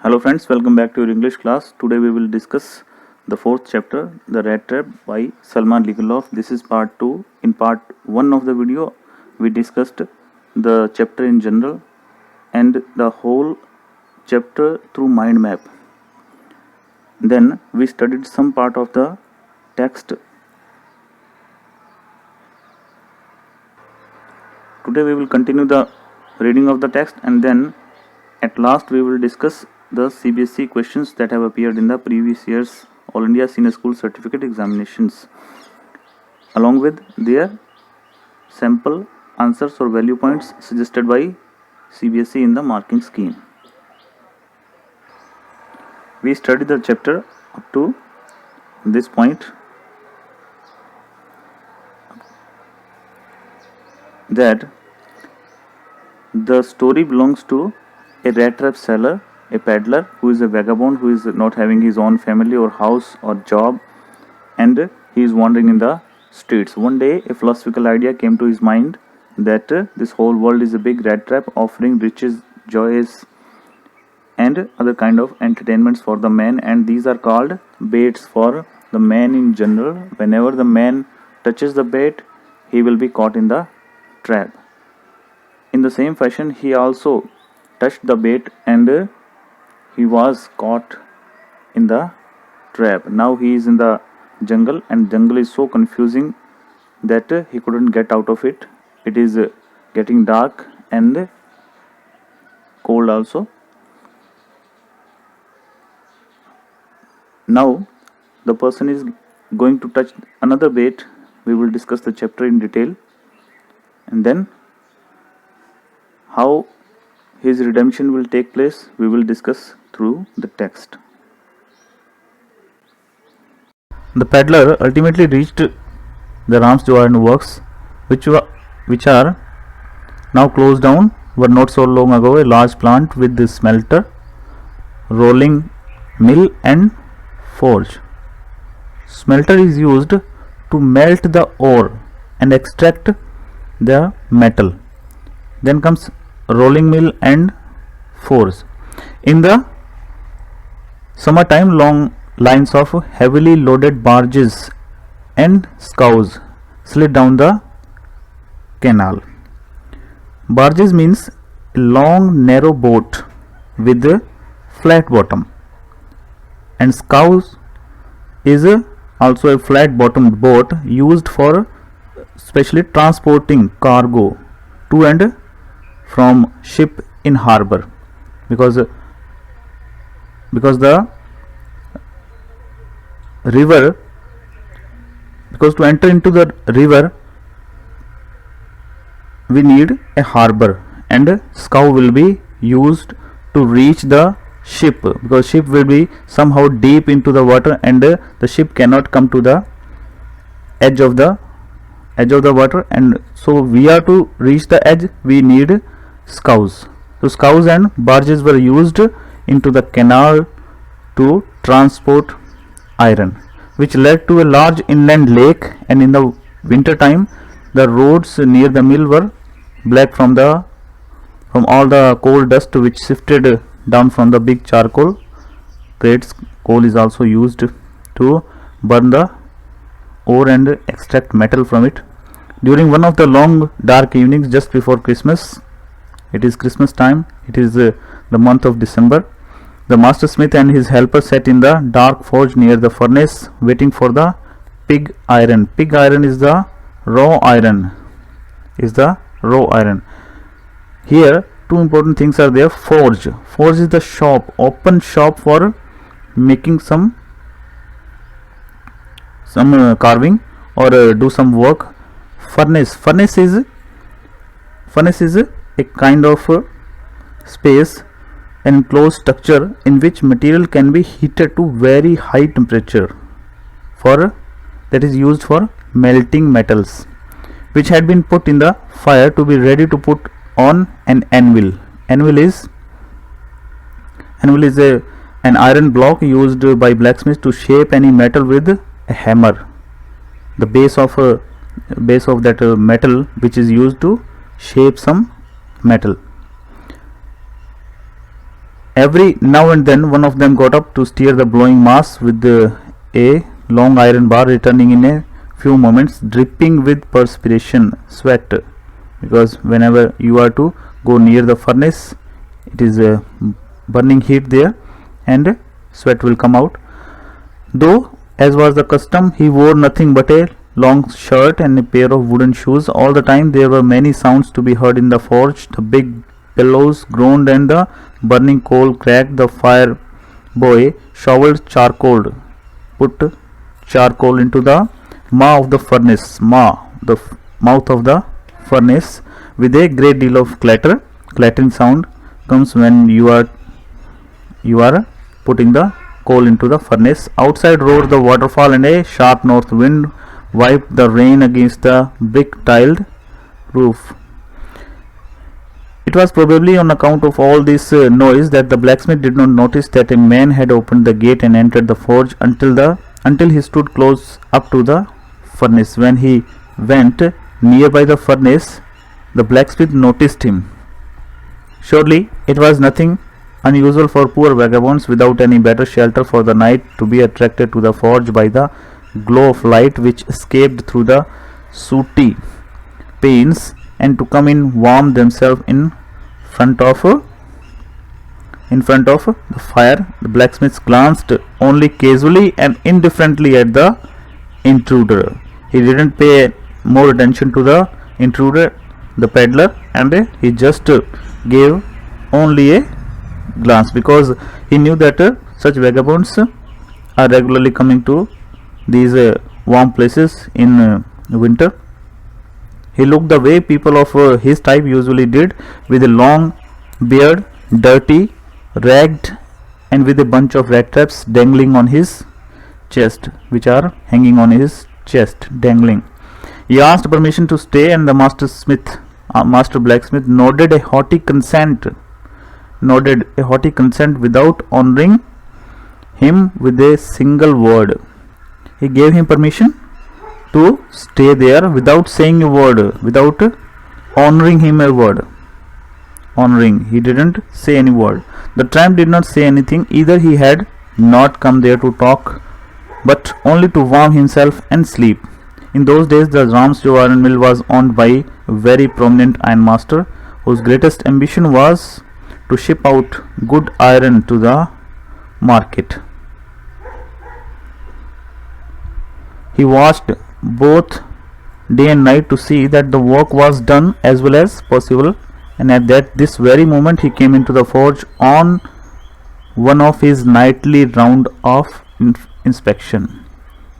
Hello friends, welcome back to your English class. Today we will discuss the fourth chapter, The Rat Trap by Salman Ligaloff. This is part 2. In part 1 of the video, we discussed the chapter in general and the whole chapter through mind map. Then we studied some part of the text. Today we will continue the reading of the text, and then at last we will discuss the CBSE questions that have appeared in the previous year's All India Senior School Certificate examinations, along with their sample answers or value points suggested by CBSE in the marking scheme. We studied the chapter up to this point, that the story belongs to a rat trap seller, a peddler who is a vagabond, who is not having his own family or house or job, and he is wandering in the streets. One day a philosophical idea came to his mind that this whole world is a big rat trap offering riches, joys and other kind of entertainments for the man, and these are called baits for the man in general. Whenever the man touches the bait, he will be caught in the trap. In the same fashion, he also touched the bait and he was caught in the trap. Now he is in the jungle, and jungle is so confusing that he couldn't get out of it. It is getting dark and cold also. Now the person is going to touch another bait. We will discuss the chapter in detail, and then how his redemption will take place we will discuss through the text. The peddler ultimately reached the Ramsjo Iron Works, which are now closed down. Were not so long ago a large plant with the smelter, rolling mill and forge. Smelter is used to melt the ore and extract the metal. Then comes rolling mill and forge. In the summertime, long lines of heavily loaded barges and scows slid down the canal. Barges means a long narrow boat with a flat bottom, and scows is also a flat bottomed boat used for specially transporting cargo to and from ship in harbor, because the river, because to enter into the river we need a harbor, and scow will be used to reach the ship, because ship will be somehow deep into the water and the ship cannot come to the edge of the water, and so we are to reach the edge we need scows. So scows and barges were used into the canal to transport iron, which led to a large inland lake, and in the winter time the roads near the mill were black from all the coal dust which sifted down from the big charcoal crates. Coal is also used to burn the ore and extract metal from it. During one of the long dark evenings just before Christmas, it is Christmas time, it is the month of December, the master smith and his helper sat in the dark forge near the furnace waiting for the pig iron. Pig iron is the raw iron. Here two important things are there. Forge is the shop, open shop for making some carving or do some work. Furnace is a kind of space, an enclosed structure in which material can be heated to very high temperature that is used for melting metals, which had been put in the fire to be ready to put on an anvil. Anvil is an iron block used by blacksmiths to shape any metal with a hammer. The base of that metal which is used to shape some metal. Every now and then one of them got up to steer the blowing mass with a long iron bar, returning in a few moments dripping with perspiration, sweat, because whenever you are to go near the furnace, it is burning heat there and sweat will come out. Though, as was the custom, he wore nothing but a long shirt and a pair of wooden shoes. All the time there were many sounds to be heard in the forge. The big bellows groaned and the burning coal cracked. The fire boy shoveled charcoal, put charcoal into the mouth of the furnace, mouth of the furnace, with a great deal of clattering sound comes when you are putting the coal into the furnace. Outside roared the waterfall, and a sharp north wind wiped the rain against the brick tiled roof. It was probably on account of all this noise that the blacksmith did not notice that a man had opened the gate and entered the forge until he stood close up to the furnace. When he went near by the furnace, the blacksmith noticed him. Surely it was nothing unusual for poor vagabonds without any better shelter for the night to be attracted to the forge by the glow of light which escaped through the sooty panes, and to come in warm themselves in front of the fire. The blacksmith glanced only casually and indifferently at the intruder. He didn't pay more attention to the intruder, the peddler, and he just gave only a glance, because he knew that such vagabonds are regularly coming to these warm places in winter. He looked the way people of his type usually did, with a long beard, dirty, ragged, and with a bunch of rat traps dangling on his chest, which are hanging on his chest, dangling. He asked permission to stay, and the master blacksmith nodded a haughty consent without honoring him with a single word. He gave him permission to stay there without saying a word, without honoring him a word. He didn't say any word. The tramp did not say anything either. He had not come there to talk, but only to warm himself and sleep. In those days, the Ramsjo iron mill was owned by a very prominent ironmaster, whose greatest ambition was to ship out good iron to the market. He watched both day and night to see that the work was done as well as possible, and at this very moment he came into the forge on one of his nightly round of inspection.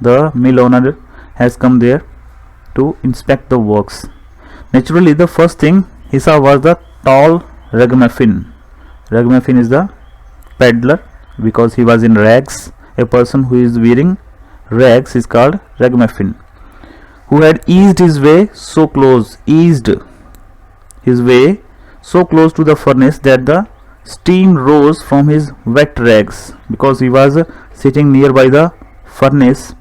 The mill owner has come there to inspect the works. Naturally, the first thing he saw was the tall ragamuffin. Ragamuffin is the peddler, because he was in rags. A person who is wearing rags is called ragamuffin, who had eased his way so close to the furnace that the steam rose from his wet rags, because he was sitting nearby the furnace,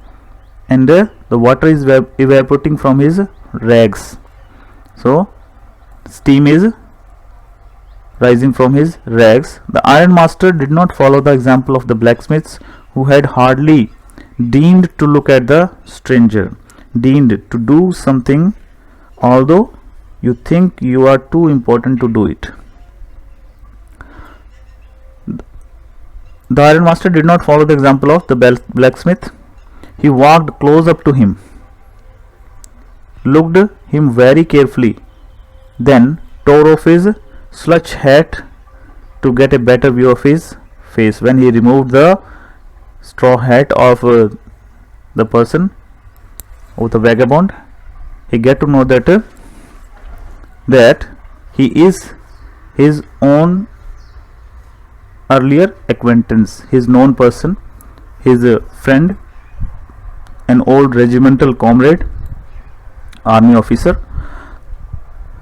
and the water is evaporating from his rags, so steam is rising from his rags. The ironmaster did not follow the example of the blacksmiths, who had hardly deigned to look at the stranger, deigned to do something although you think you are too important to do it. The ironmaster did not follow the example of the blacksmith. He walked close up to him, looked him very carefully, then tore off his slouch hat to get a better view of his face. When he removed the straw hat of the person, of the vagabond, he get to know that he is his own earlier acquaintance, his known person, his friend, an old regimental comrade, army officer.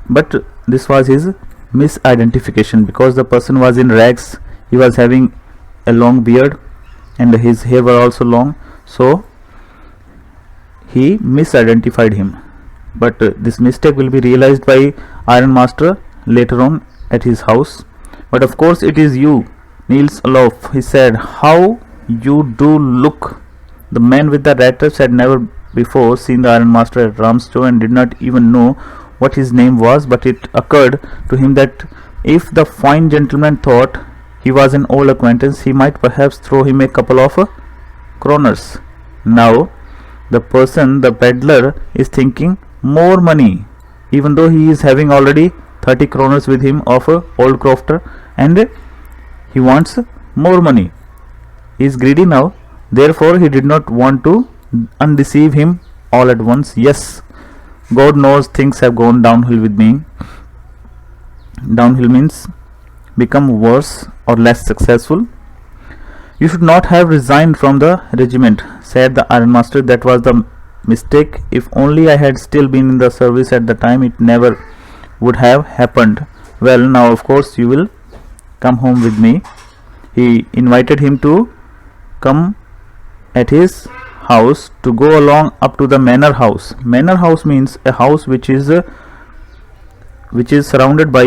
But this was his misidentification, because the person was in rags. He was having a long beard and his hair were also long, so he misidentified him. But this mistake will be realized by ironmaster later on at his house. But of course it is you Niels Olof, he said, "How you do look." The man with the red trap had never before seen the ironmaster at Ramsjo and did not even know what his name was, but it occurred to him that if the fine gentleman thought he was an old acquaintance, he might perhaps throw him a couple of kroners. Now the person, the peddler, is thinking more money, even though he is having already 30 kroners with him of old crofter, and he wants more money. He is greedy now, therefore he did not want to undeceive him all at once. Yes, God knows things have gone downhill with me. Downhill means become worse or less successful. You should not have resigned from the regiment, said the ironmaster. That was the mistake. If only I had still been in the service at the time, it never would have happened. Well, now of course you will come home with me. He invited him to come at his house, to go along up to the manor house. Manor house means a house which is surrounded by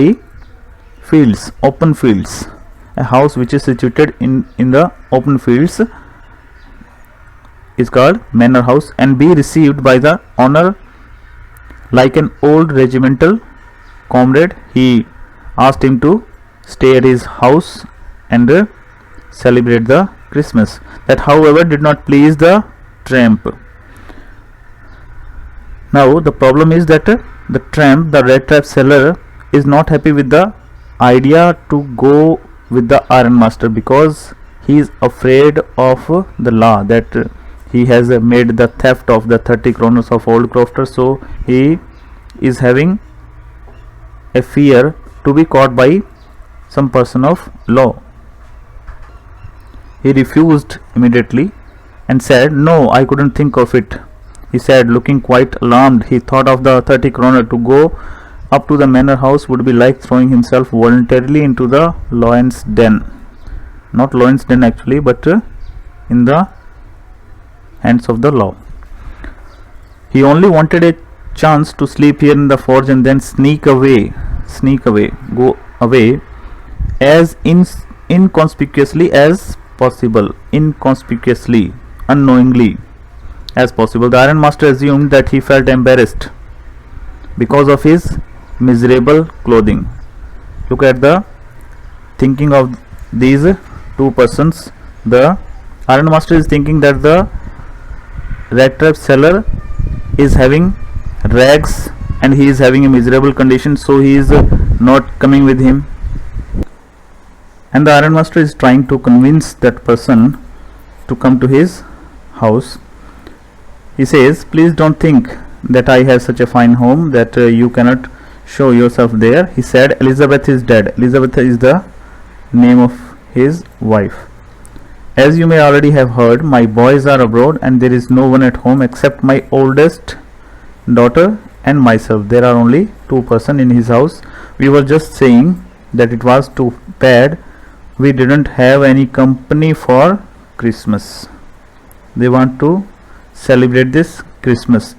fields, open fields. A house which is situated in the open fields is called manor house, and be received by the owner like an old regimental comrade. He asked him to stay at his house and celebrate the Christmas. That, however, did not please the tramp. Now the problem is that the tramp, the red trap seller, is not happy with the idea to go with the ironmaster, because he is afraid of the law, that he has made the theft of the 30 kroners of old crofter. So he is having a fear to be caught by some person of law. He refused immediately and said, "No, I couldn't think of it." He said, looking quite alarmed. He thought of the 30 kroner. To go up to the manor house would be like throwing himself voluntarily into the lion's den. Not lion's den actually, but in the hands of the law. He only wanted a chance to sleep here in the forge and then sneak away, go away as inconspicuously as possible, unknowingly as possible. The ironmaster assumed that he felt embarrassed because of his miserable clothing. Look at the thinking of these two persons. The ironmaster is thinking that the red trap seller is having rags and he is having a miserable condition, so he is not coming with him, and the ironmaster is trying to convince that person to come to his house. He says, "Please don't think that I have such a fine home that you cannot show yourself there." He said, "Elizabeth is dead." Elizabeth is the name of his wife. "As you may already have heard, my boys are abroad and there is no one at home except my oldest daughter and myself. There are only two persons in his house. We were just saying that it was too bad we didn't have any company for Christmas. They want to celebrate this Christmas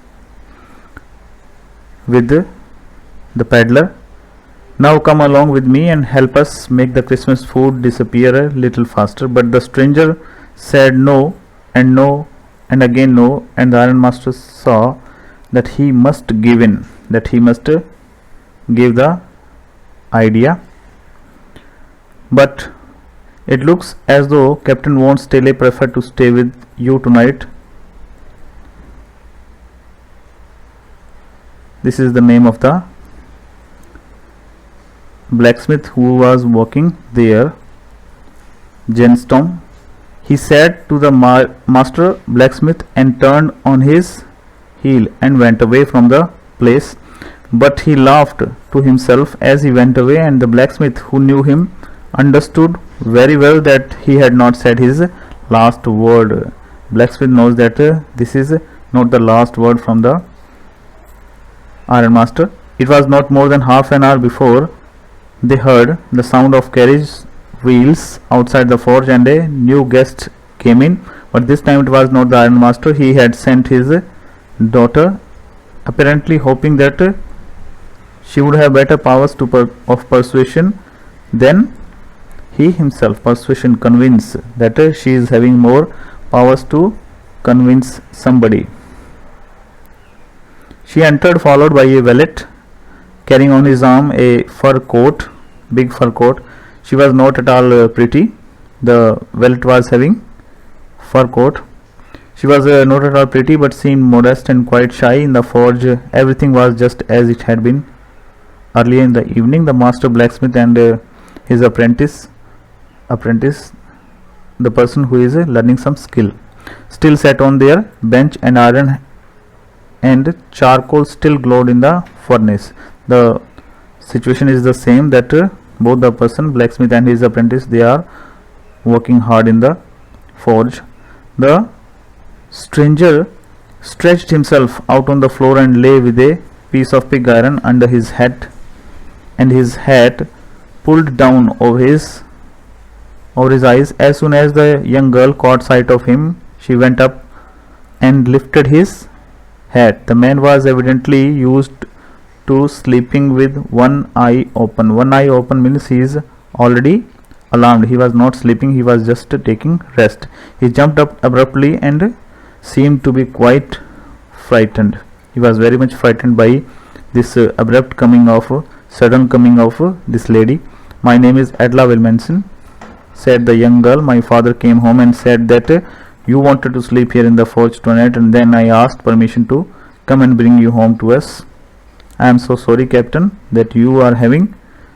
with the peddler. Now come along with me and help us make the Christmas food disappear a little faster." But the stranger said no and no and again no, and the ironmaster saw that he must give in, that he must give the idea. "But it looks as though Captain Von Stele preferred to stay with you tonight." This is the name of the blacksmith who was working there, Jenstom. He said to the master blacksmith and turned on his heel and went away from the place. But he laughed to himself as he went away, and the blacksmith, who knew him, understood very well that he had not said his last word. Blacksmith knows that this is not the last word from the ironmaster. It was not more than half an hour before they heard the sound of carriage wheels outside the forge, and a new guest came in. But this time it was not the ironmaster. He had sent his daughter, apparently hoping that she would have better powers of persuasion than he himself, persuasion, convince, that she is having more powers to convince somebody. She entered followed by a valet carrying on his arm a fur coat, big fur coat. She was not at all pretty. The valet was having fur coat. She was not at all pretty, but seemed modest and quite shy. In the forge, everything was just as it had been earlier in the evening. The master blacksmith and his apprentice, the person who is learning some skill, still sat on their bench, and iron and charcoal still glowed in the furnace. The situation is the same, that both the person, blacksmith and his apprentice, they are working hard in the forge. The stranger stretched himself out on the floor and lay with a piece of pig iron under his hat, and his hat pulled down over his eyes. As soon as the young girl caught sight of him, she went up and lifted his hat. The man was evidently used to sleeping with one eye open. One eye open means he is already alarmed. He was not sleeping, he was just taking rest. He jumped up abruptly and seemed to be quite frightened. He was very much frightened by this sudden coming of this lady. My name is Edla Wilmanson, said the young girl. My father came home and said that you wanted to sleep here in the forge tonight, and then I asked permission to come and bring you home to us. I am so sorry, Captain, that you are having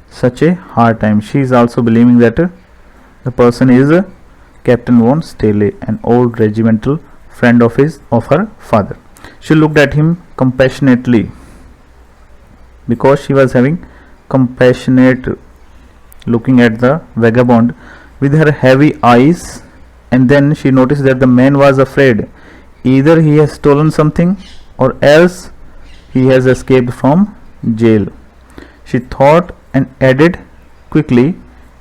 such a hard time. She is also believing that the person is Captain von Staley, an old regimental friend of her father. She looked at him compassionately, because she was having compassionate looking at the vagabond with her heavy eyes, and then she noticed that the man was afraid. Either he has stolen something, or else he has escaped from jail. She thought and added quickly,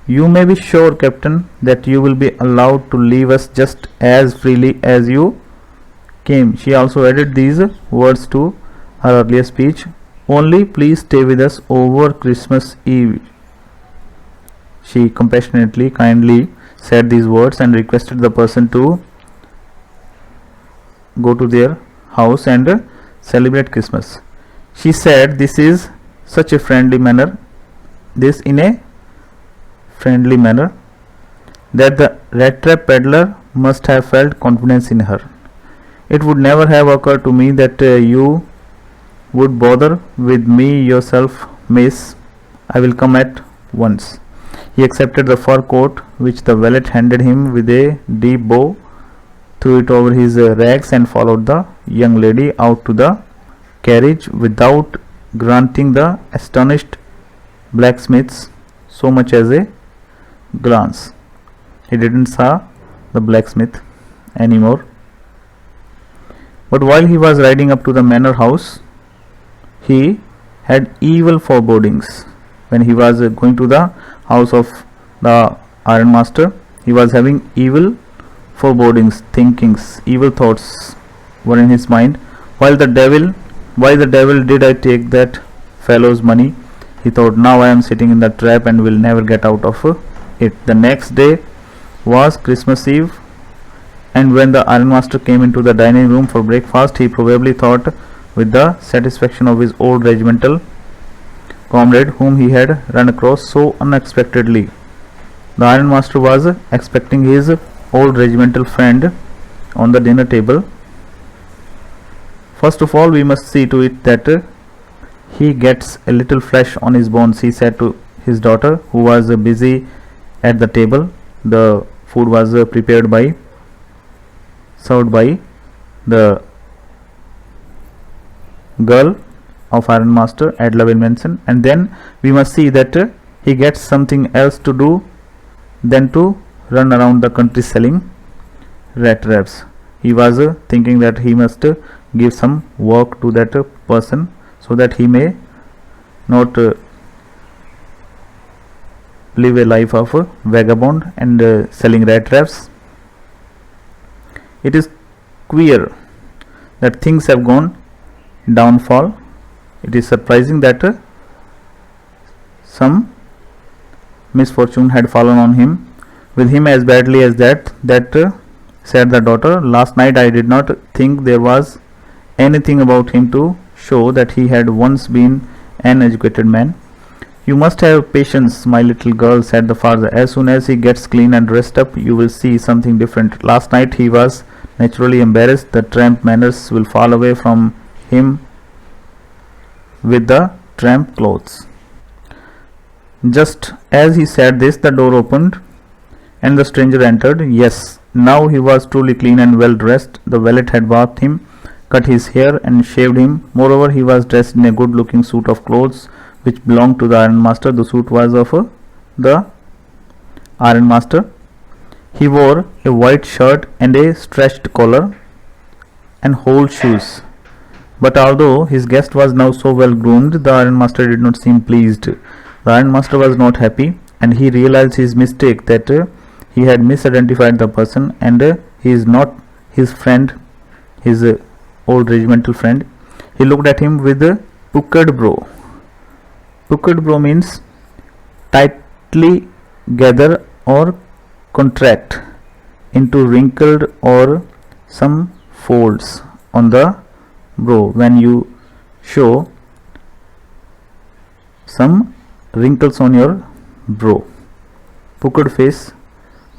you may be sure, Captain, that you will be allowed to leave us just as freely as you came. She also added these words to her earlier speech, only please stay with us over Christmas Eve. She compassionately, kindly said these words and requested the person to go to their house and celebrate Christmas. She said this in a friendly manner, that the rat trap peddler must have felt confidence in her. It would never have occurred to me that you would bother with me yourself, miss. I will come at once. He accepted the fur coat which the valet handed him with a deep bow, threw it over his rags, and followed the young lady out to the carriage without granting the astonished blacksmiths so much as a glance. He didn't saw the blacksmith anymore. But while he was riding up to the manor house, he had evil forebodings. When he was going to the house of the ironmaster, he was having evil forebodings, thinkings, evil thoughts were in his mind. Why the devil did I take that fellow's money? He thought, now I am sitting in the trap and will never get out of it. The next day was Christmas Eve, and when the ironmaster came into the dining room for breakfast, he probably thought with the satisfaction of his old regimental comrade whom he had run across so unexpectedly. The ironmaster was expecting his old regimental friend on the dinner table. First of all, we must see to it that he gets a little flesh on his bones, he said to his daughter, who was busy at the table. The food was served by the girl of ironmaster, Edla Wilmanson, and then we must see that he gets something else to do than to run around the country selling rat traps. He was thinking that he must give some work to that person, so that he may not live a life of a vagabond and selling rat traps. It is queer that things have gone downfall. It is surprising that some misfortune had fallen on him, with him as badly as that. Said the daughter. Last night I did not think there was anything about him to show that he had once been an educated man. You must have patience, my little girl, said the father. As soon as he gets clean and dressed up, you will see something different. Last night he was naturally embarrassed. The tramp manners will fall away from him with the tramp clothes. Just as he said this, the door opened and the stranger entered. Yes, now he was truly clean and well dressed. The valet had bathed him, cut his hair and shaved him. Moreover, he was dressed in a good looking suit of clothes which belonged to the ironmaster. The suit was of the ironmaster. He wore a white shirt and a stretched collar and whole shoes. But although his guest was now so well groomed, the ironmaster did not seem pleased. The ironmaster was not happy, and he realized his mistake, that he had misidentified the person, and he is not his friend, his old regimental friend. He looked at him with a puckered brow. Puckered brow means tightly gather or contract into wrinkled or some folds on the brow, when you show some wrinkles on your brow. Puckered face.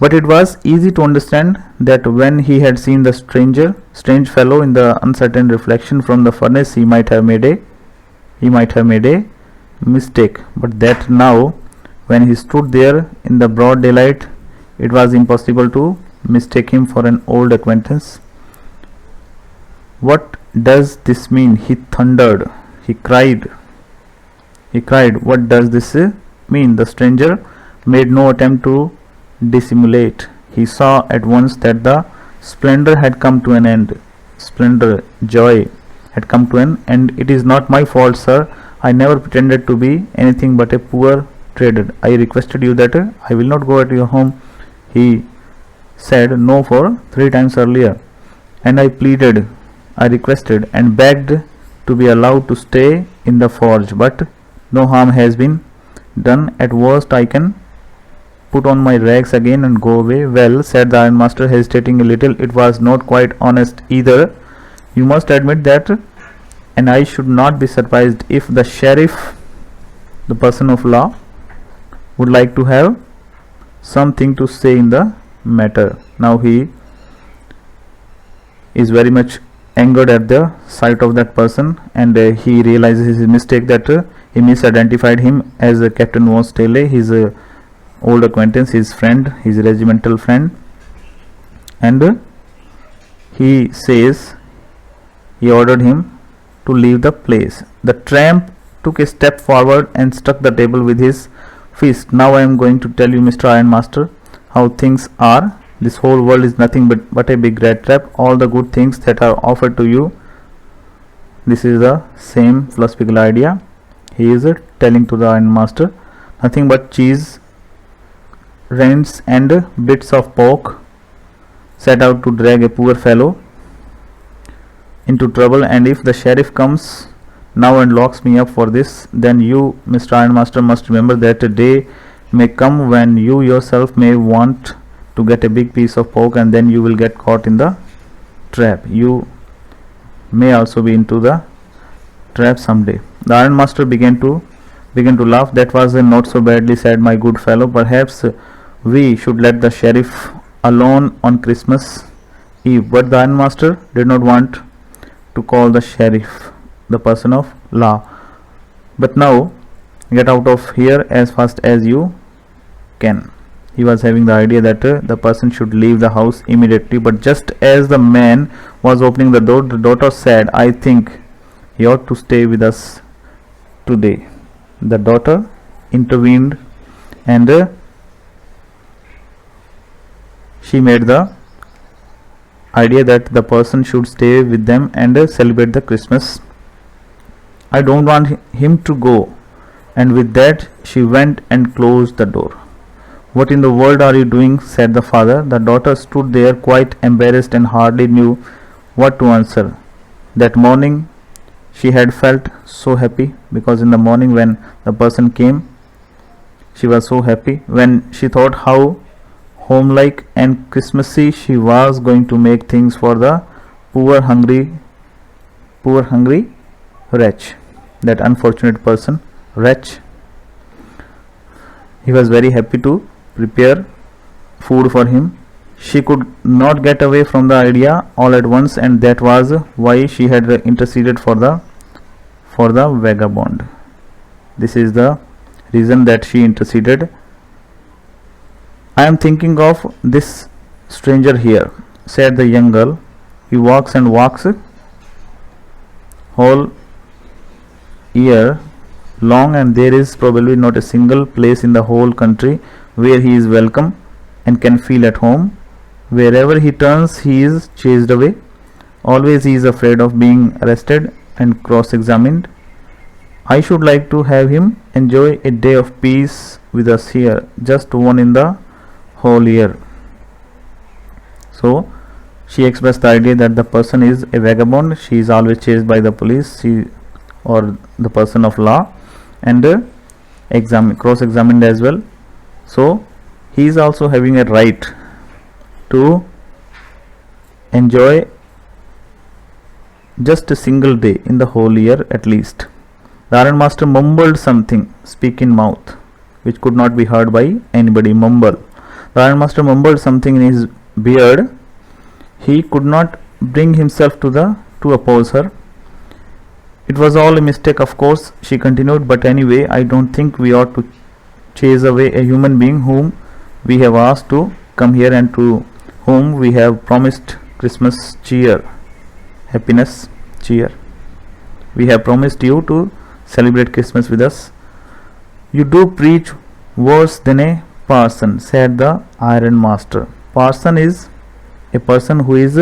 But it was easy to understand that when he had seen the strange fellow in the uncertain reflection from the furnace, he might have made a mistake, but that now, when he stood there in the broad daylight, it was impossible to mistake him for an old acquaintance. What does this mean? He thundered. He cried. What does this mean? The stranger made no attempt to dissimulate. He saw at once that the splendor had come to an end. Joy had come to an end. It is not my fault, sir. I never pretended to be anything but a poor trader. I requested you that I will not go at your home. He said no for 3 times earlier, and I pleaded, I requested and begged to be allowed to stay in the forge, but no harm has been done. At worst I can put on my rags again and go away. Well, said the ironmaster, hesitating a little, it was not quite honest either. You must admit that, and I should not be surprised if the sheriff, the person of law, would like to have something to say in the matter. Now he is very much angered at the sight of that person, and he realizes his mistake, that he misidentified him as Captain von Stele, his old acquaintance, his friend, his regimental friend, and he says he ordered him to leave the place. The tramp took a step forward and struck the table with his fist. Now I am going to tell you, Mr. Ironmaster, how things are. This whole world is nothing but a big rat trap. All the good things that are offered to you, this is the same philosophical idea he is telling to the ironmaster. Nothing but cheese, rents and bits of pork set out to drag a poor fellow into trouble, and if the sheriff comes now and locks me up for this, then you, Mr. Ironmaster, must remember that a day may come when you yourself may want to get a big piece of pork, and then you will get caught in the trap. You may also be into the trap someday. The ironmaster began to laugh. That was not so badly said, my good fellow. Perhaps we should let the sheriff alone on Christmas Eve. But the ironmaster did not want to call the sheriff the person of law. But now get out of here as fast as you can. He was having the idea that the person should leave the house immediately, but just as the man was opening the door, the daughter said, I think he ought to stay with us today. The daughter intervened, and she made the idea that the person should stay with them and celebrate the Christmas. I don't want him to go. And with that she went and closed the door. What in the world are you doing? Said the father. The daughter stood there quite embarrassed and hardly knew what to answer. That morning she had felt so happy, because in the morning when the person came, She was so happy when she thought how homelike and Christmassy she was going to make things for the poor hungry wretch, that unfortunate person, wretch. He was very happy to prepare food for him. She could not get away from the idea all at once, and that was why she had interceded for the vagabond. This is the reason that she interceded. I am thinking of this stranger here, said the young girl. He walks and walks whole year long, and there is probably not a single place in the whole country where he is welcome and can feel at home. Wherever he turns, he is chased away. Always he is afraid of being arrested and cross-examined. I should like to have him enjoy a day of peace with us here, just one in the whole year. So she expressed the idea that the person is a vagabond. She is always chased by the police, or the person of law, and cross-examined as well. So he is also having a right to enjoy just a single day in the whole year at least. The iron master mumbled something, speak in mouth, which could not be heard by anybody. Mumble. The iron master mumbled something in his beard. He could not bring himself to oppose her. It was all a mistake, of course, she continued, but anyway, I don't think we ought to chase away a human being whom we have asked to come here and to whom we have promised Christmas cheer, happiness, cheer. We have promised you to celebrate Christmas with us. You do preach worse than a parson, said the iron master. Parson is a person who is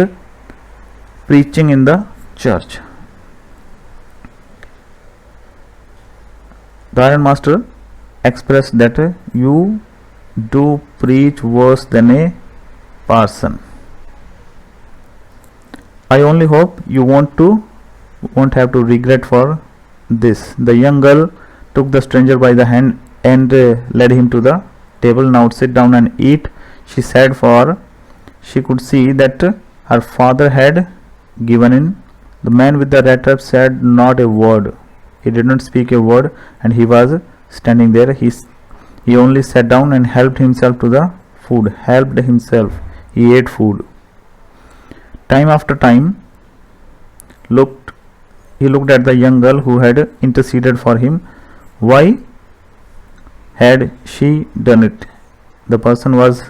preaching in the church. The iron master expressed that you do preach worse than a parson. I only hope you won't have to regret for this. The young girl took the stranger by the hand and led him to the table. Now sit down and eat, she said, for she could see that her father had given in. The man with the red cap said not a word. He did not speak a word, and he was standing there. He only sat down and helped himself to the food. He ate food. Time after time, he looked at the young girl who had interceded for him. Why had she done it? The person was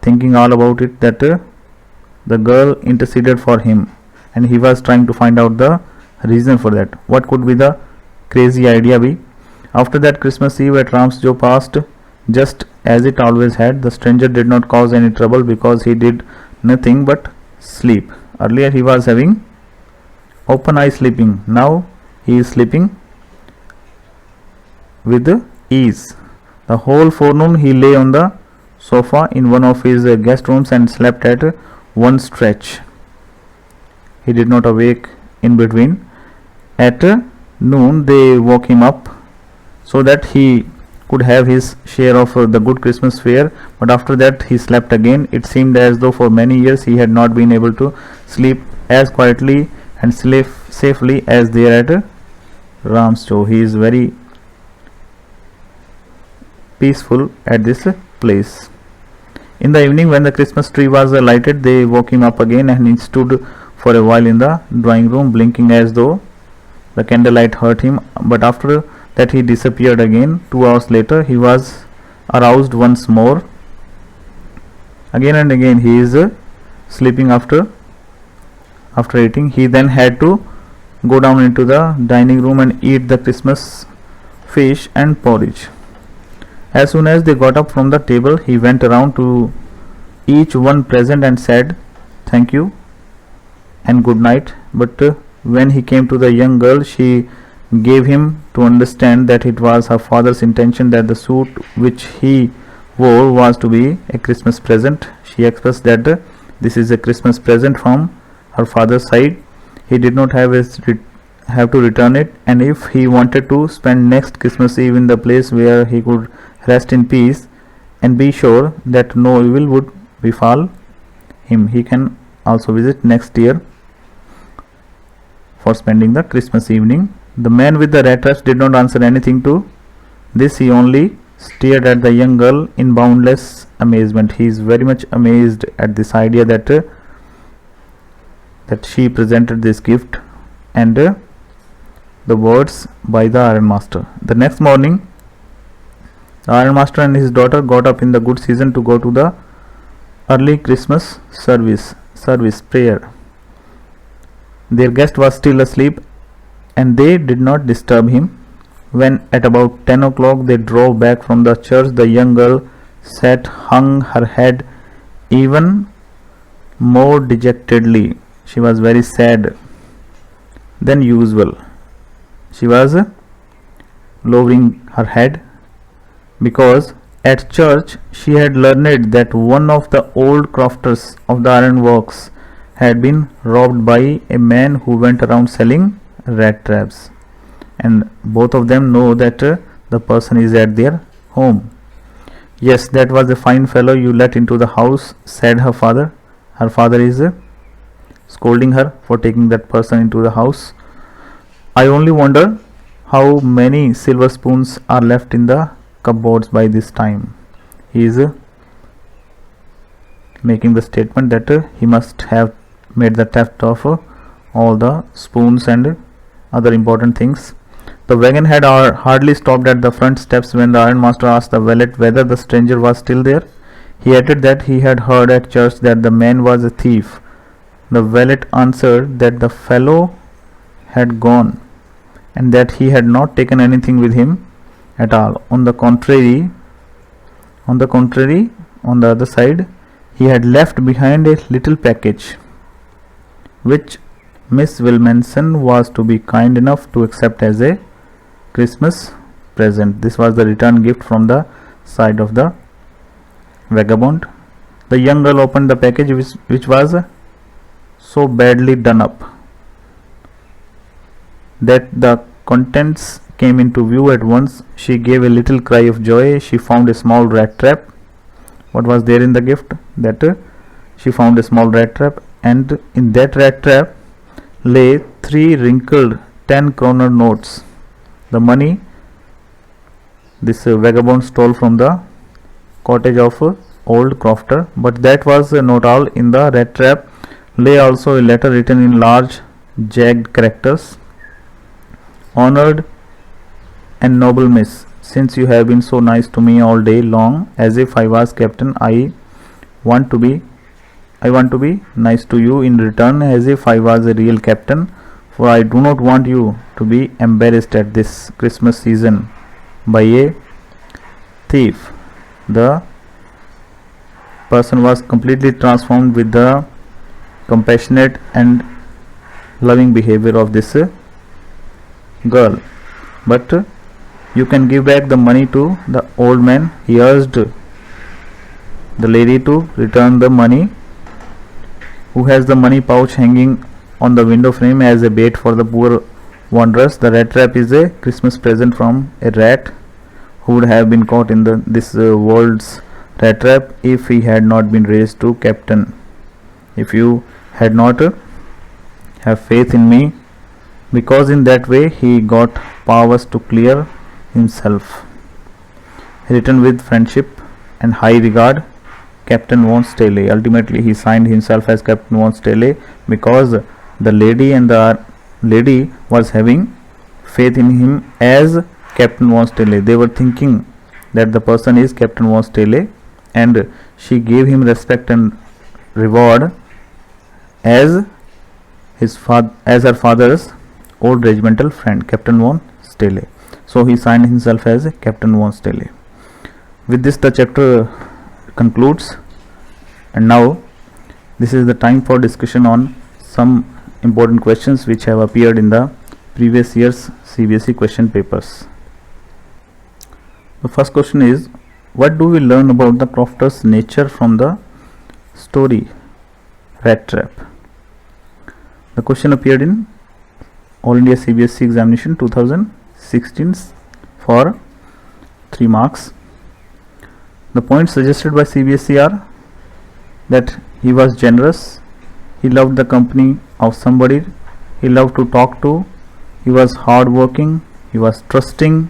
thinking all about it, that the girl interceded for him, and he was trying to find out the reason for that. What could be the crazy idea be? After that Christmas Eve at Ramsjo passed just as it always had. The stranger did not cause any trouble because he did nothing but sleep. Earlier he was having open eye sleeping. Now he is sleeping with ease. The whole forenoon he lay on the sofa in one of his guest rooms and slept at one stretch. He did not awake in between. At noon they woke him up so that he could have his share of the good Christmas fare, but after that he slept again. It seemed as though for many years he had not been able to sleep as quietly and safely as there at Ramsjo. He is very peaceful at this place. In the evening, when the Christmas tree was lighted, they woke him up again, and he stood for a while in the drawing room, blinking as though the candlelight hurt him. But after that he disappeared again. 2 hours later he was aroused once more. Again and again he is sleeping after eating. He then had to go down into the dining room and eat the Christmas fish and porridge. As soon as they got up from the table, he went around to each one present and said thank you and good night. But when he came to the young girl, she gave him to understand that it was her father's intention that the suit which he wore was to be a Christmas present. She expressed that this is a Christmas present from her father's side. He did not have to return it, and if he wanted to spend next Christmas Eve in the place where he could rest in peace and be sure that no evil would befall him. He can also visit next year for spending the Christmas evening. The man with the rat traps did not answer anything to this. He only stared at the young girl in boundless amazement. He is very much amazed at this idea that she presented this gift and the words by the Iron Master. The next morning, the Iron Master and his daughter got up in the good season to go to the early Christmas service prayer. Their guest was still asleep and they did not disturb him. When at about 10 o'clock they drove back from the church, the young girl hung her head even more dejectedly. She was very sad than usual. She was lowering her head because at church she had learned that one of the old crofters of the ironworks had been robbed by a man who went around selling rat traps, and both of them know that the person is at their home. Yes, that was a fine fellow you let into the house, said her father. Her father is scolding her for taking that person into the house. I only wonder how many silver spoons are left in the cupboards by this time. He is making the statement that he must have made the theft of all the spoons and other important things. The wagon had hardly stopped at the front steps when the Iron Master asked the valet whether the stranger was still there. He added that he had heard at church that the man was a thief. The valet answered that the fellow had gone and that he had not taken anything with him at all. On the contrary, on the other side, he had left behind a little package which Miss Williamson was to be kind enough to accept as a Christmas present. This was the return gift from the side of the vagabond. The young girl opened the package which was so badly done up that the contents came into view at once. She gave a little cry of joy. She found a small rat trap. What was there in the gift? That she found a small rat trap, and in that rat trap lay 3 wrinkled 10-kroner notes. The money this vagabond stole from the cottage of old crofter. But that was not all. In the rat trap lay also a letter written in large jagged characters. Honored and noble miss, since you have been so nice to me all day long, as if I was captain, I want to be nice to you in return, as if I was a real captain, for I do not want you to be embarrassed at this Christmas season by a thief. The person was completely transformed with the compassionate and loving behavior of this girl. But you can give back the money to the old man, he urged the lady to return the money, who has the money pouch hanging on the window frame as a bait for the poor wanderers. The rat trap is a Christmas present from a rat who would have been caught in this world's rat trap if he had not been raised to captain. If you had not have faith in me, because in that way he got powers to clear himself. Written with friendship and high regard, Captain von Staley. Ultimately he signed himself as Captain von Staley because the lady was having faith in him as Captain von Staley. They were thinking that the person is Captain von Staley, and she gave him respect and reward as her father's old regimental friend, Captain von Staley. So he signed himself as Captain von Staley. With this the chapter concludes, and now this is the time for discussion on some important questions which have appeared in the previous year's CBSE question papers. The first question is, what do we learn about the crofter's nature from the story Rat Trap? The question appeared in All India CBSE examination 2016 for 3 marks. The points suggested by CBSE are that he was generous, he loved the company of somebody, he loved to talk to, he was hardworking, he was trusting,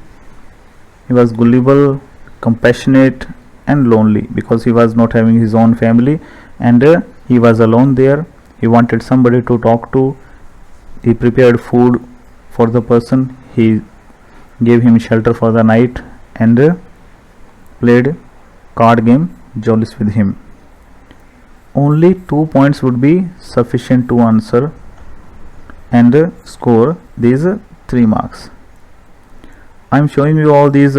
he was gullible, compassionate and lonely because he was not having his own family, and he was alone there. He wanted somebody to talk to. He prepared food for the person, he gave him shelter for the night, and played card game Jollies with him. Only 2 points would be sufficient to answer and score these 3 marks. I am showing you all these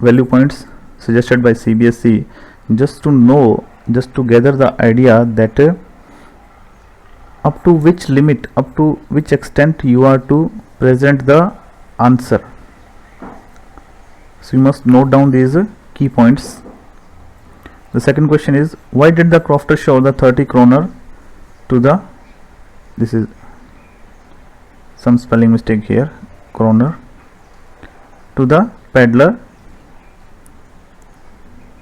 value points suggested by CBSE just to know, just to gather the idea that up to which limit, up to which extent you are to present the answer. So you must note down these key points. The second question is, why did the crofter show the 30 kroner to the, this is some spelling mistake here, kroner, to the peddler?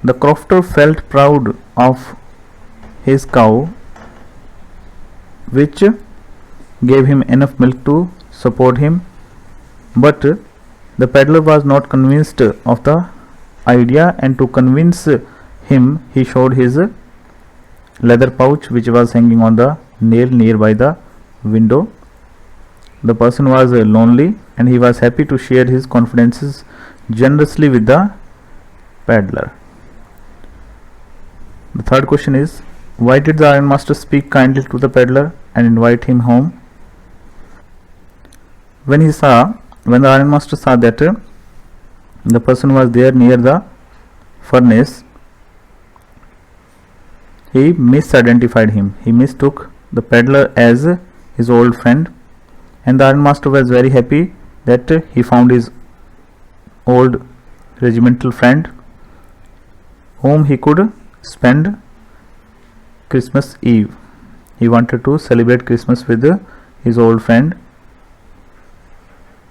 The crofter felt proud of his cow, which gave him enough milk to support him, but the peddler was not convinced of the idea, and to convince him he showed his leather pouch which was hanging on the nail nearby the window. The person was lonely and he was happy to share his confidences generously with the peddler. The third question is, why did the ironmaster speak kindly to the peddler and invite him home? When the ironmaster saw that the person was there near the furnace, he misidentified him. He mistook the peddler as his old friend, and the ironmaster was very happy that he found his old regimental friend whom he could spend Christmas Eve. He wanted to celebrate Christmas with his old friend.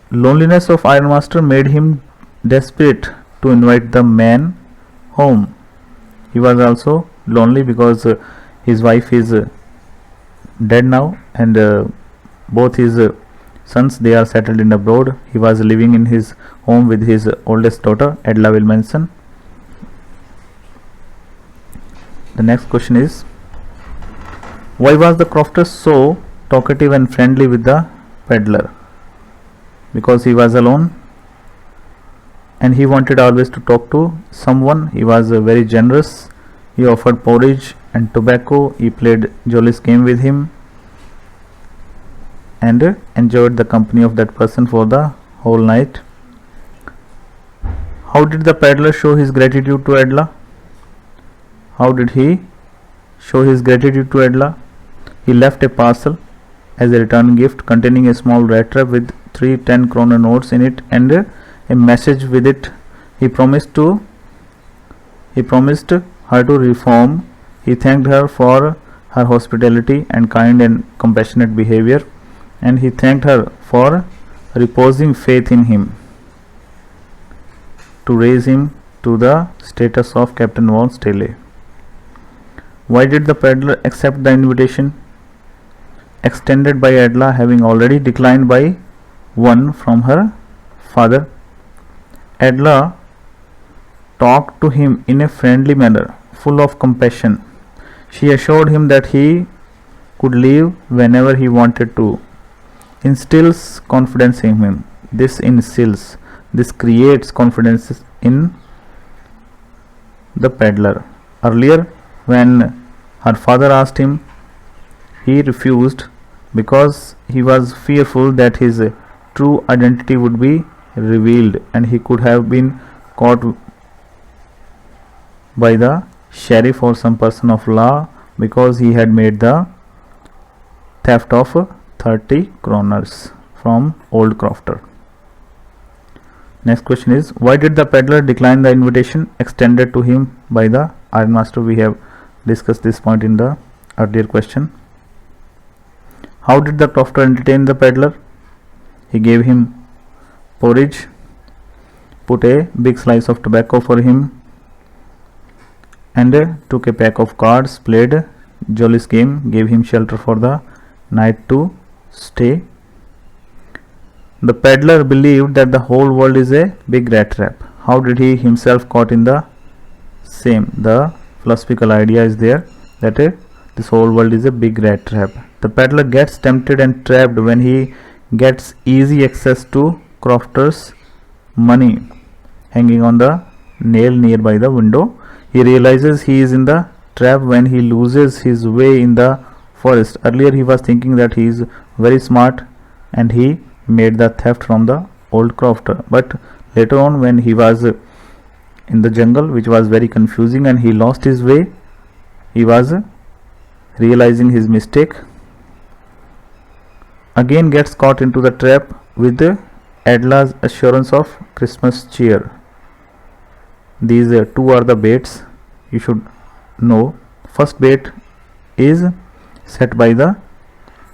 Loneliness of ironmaster made him desperate to invite the man home. He was also lonely because his wife is dead now, and both his sons, they are settled in abroad. He was living in his home with his oldest daughter, Edla Wilmanson. The next question is, why was the crofter so talkative and friendly with the peddler? Because he was alone and he wanted always to talk to someone. He was very generous. He offered porridge and tobacco. He played Jollies game with him and enjoyed the company of that person for the whole night. How did the peddler show his gratitude to Edla? How did he show his gratitude to Edla? He left a parcel as a return gift containing a small rat trap with 3 10 kroner notes in it and a message with it. He promised her to reform. He thanked her for her hospitality and kind and compassionate behavior, and he thanked her for reposing faith in him to raise him to the status of Captain von Stele. Why did the peddler accept the invitation extended by Edla, having already declined by one from her father? Edla talked to him in a friendly manner, full of compassion. She assured him that he could leave whenever he wanted to. Instills confidence in him. This creates confidence in the peddler. Earlier, when her father asked him, he refused because he was fearful that his true identity would be revealed and he could have been caught by the sheriff or some person of law because he had made the theft of 30 kroners from old crofter. Next question is, why did the peddler decline the invitation extended to him by the ironmaster? We have discussed this point in the earlier question. How did the crofter entertain the peddler? He gave him porridge, put a big slice of tobacco for him, and took a pack of cards, played Jolly's game, gave him shelter for the night to stay. The peddler believed that the whole world is a big rat trap. How did he himself caught in the same? The philosophical idea is there that this whole world is a big rat trap. The peddler gets tempted and trapped when he gets easy access to crofter's money hanging on the nail nearby the window. He realizes he is in the trap when he loses his way in the forest. Earlier he was thinking that he is very smart and he made the theft from the old crofter, but later on when he was in the jungle, which was very confusing, and he lost his way, he was realizing his mistake, again gets caught into the trap with Adla's assurance of Christmas cheer. These two are the baits you should know. First bait is set by the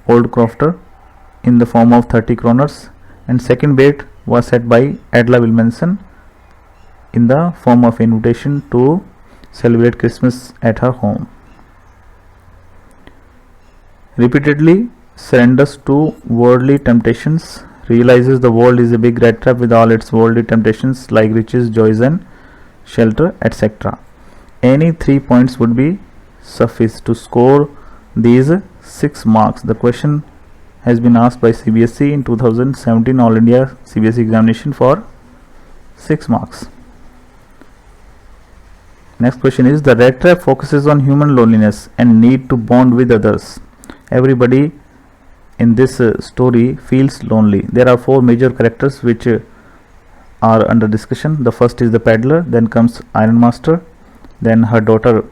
old crofter in the form of 30 kroners, and second bait was set by Adla Wilmanson in the form of invitation to celebrate Christmas at her home. Repeatedly surrenders to worldly temptations, realizes the world is a big rat trap with all its worldly temptations like riches, joys and shelter, etc. Any 3 points would be suffice to score these 6 marks. The question has been asked by CBSE in 2017 All India CBSE examination for 6 marks. Next question is, the rat trap focuses on human loneliness and need to bond with others. Everybody in this story feels lonely. There are 4 major characters which are under discussion. The first is the peddler, then comes Ironmaster, then her daughter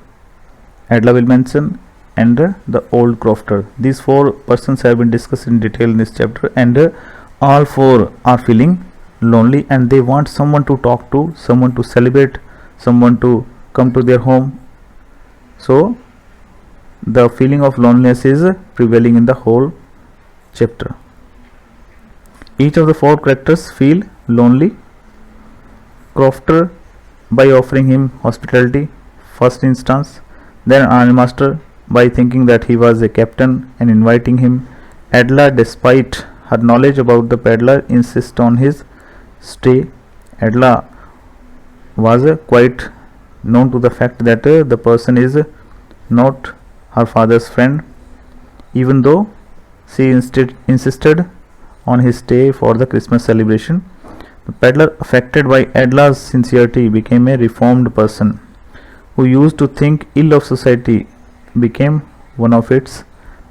Adla Wilmanson, and the old crofter. These 4 persons have been discussed in detail in this chapter, and all 4 are feeling lonely and they want someone to talk to, someone to celebrate, someone to come to their home. So the feeling of loneliness is prevailing in the whole chapter. Each of the 4 characters feel lonely. Crofter by offering him hospitality, first instance, then Ironmaster by thinking that he was a captain and inviting him. Adla, despite her knowledge about the peddler, insists on his stay. Adla was quite known to the fact that the person is not her father's friend, even though she insisted on his stay for the Christmas celebration. The peddler, affected by Adla's sincerity, became a reformed person who used to think ill of society, became one of its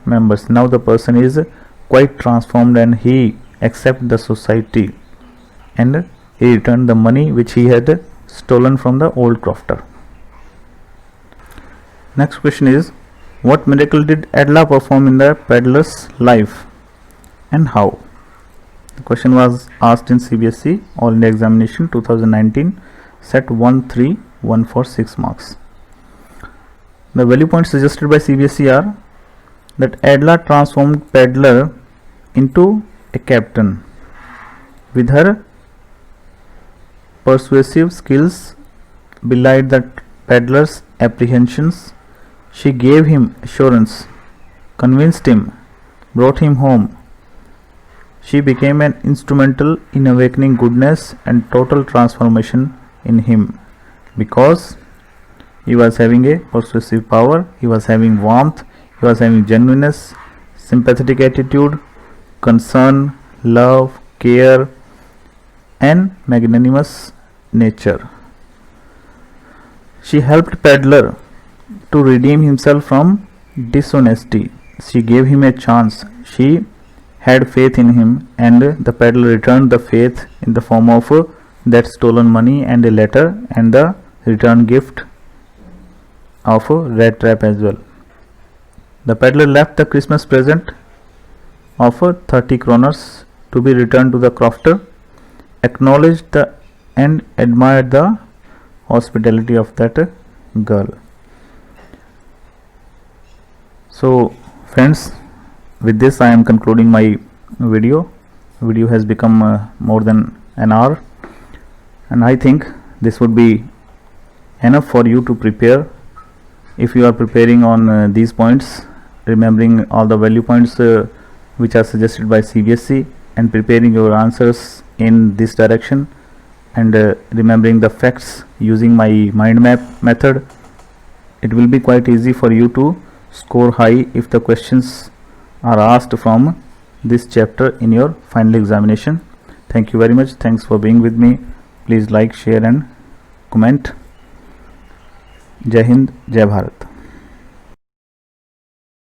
members. Now the person is quite transformed and he accepts the society, and he returned the money which he had stolen from the old crofter. Next question is, what miracle did Adla perform in the peddler's life and how? The question was asked in CBSE All India Examination 2019 set 131 for 6 marks. The value points suggested by CBSE are that Adla transformed peddler into a captain. With her persuasive skills belied the peddler's apprehensions. She gave him assurance, convinced him, brought him home. She became an instrumental in awakening goodness and total transformation in him, because he was having a persuasive power, he was having warmth, he was having genuineness, sympathetic attitude, concern, love, care, and magnanimous nature. She helped peddler to redeem himself from dishonesty. She gave him a chance. She had faith in him, and the peddler returned the faith in the form of that stolen money and a letter and the return gift of a rat trap as well. The peddler left the Christmas present of 30 kroners to be returned to the crofter, acknowledged the and admired the hospitality of that girl. So friends, with this I am concluding my video. Video has become more than an hour, and I think this would be enough for you to prepare if you are preparing on these points, remembering all the value points which are suggested by CBSE, and preparing your answers in this direction, and remembering the facts using my mind map method, it will be quite easy for you to score high if the questions are asked from this chapter in your final examination. Thank you very much. Thanks for being with me. Please like, share and comment. Jai Hind, Jai Bharat.